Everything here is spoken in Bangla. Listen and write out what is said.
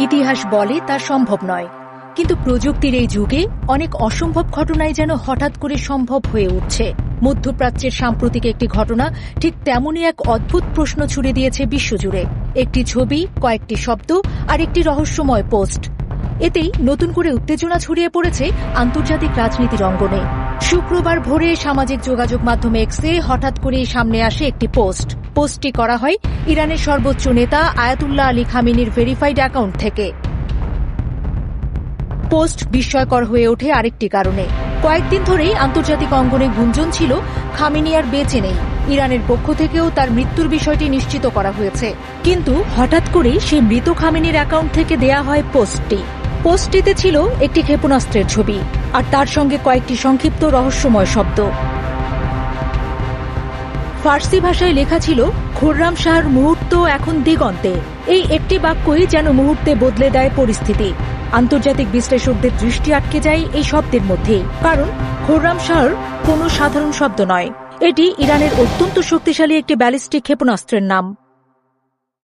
ইতিহাস বলে তা সম্ভব নয়, কিন্তু প্রযুক্তির এই যুগে অনেক অসম্ভব ঘটনাই যেন হঠাৎ করে সম্ভব হয়ে উঠছে। মধ্যপ্রাচ্যের সাম্প্রতিক একটি ঘটনা ঠিক তেমনই এক অদ্ভুত প্রশ্ন ছুড়ে দিয়েছে বিশ্বজুড়ে। একটি ছবি, কয়েকটি শব্দ আর একটি রহস্যময় পোস্ট, এতেই নতুন করে উত্তেজনা ছড়িয়ে পড়েছে আন্তর্জাতিক রাজনীতির অঙ্গনে। শুক্রবার ভোরে সামাজিক যোগাযোগ মাধ্যম এক্সে হঠাৎ করে সামনে আসে একটি পোস্টটি করা হয় ইরানের সর্বোচ্চ নেতা আয়াতুল্লাহ আলী খামেনির ভেরিফাইড অ্যাকাউন্ট থেকে। পোস্ট বিস্ময়কর হয়ে ওঠে আরেকটি কারণে। কয়েকদিন ধরেই আন্তর্জাতিক অঙ্গনে গুঞ্জন ছিল খামেনি আর বেঁচে নেই। ইরানের পক্ষ থেকেও তার মৃত্যুর বিষয়টি নিশ্চিত করা হয়েছে, কিন্তু হঠাৎ করেই সেই মৃত খামেনির অ্যাকাউন্ট থেকে দেয়া হয় পোস্টটিতে ছিল একটি ক্ষেপণাস্ত্রের ছবি আর তার সঙ্গে কয়েকটি সংক্ষিপ্ত রহস্যময় শব্দ। ফার্সি ভাষায় লেখা ছিল, খুররাম শাহর মুহূর্ত এখন দিগন্তে। এই একটি বাক্যই যেন মুহূর্তে বদলে দেয় পরিস্থিতি। আন্তর্জাতিক বিশ্লেষকদের দৃষ্টি আটকে যায় এই শব্দের মধ্যেই, কারণ খুররাম শাহর কোনো সাধারণ শব্দ নয়। এটি ইরানের অত্যন্ত শক্তিশালী একটি ব্যালিস্টিক ক্ষেপণাস্ত্রের নাম।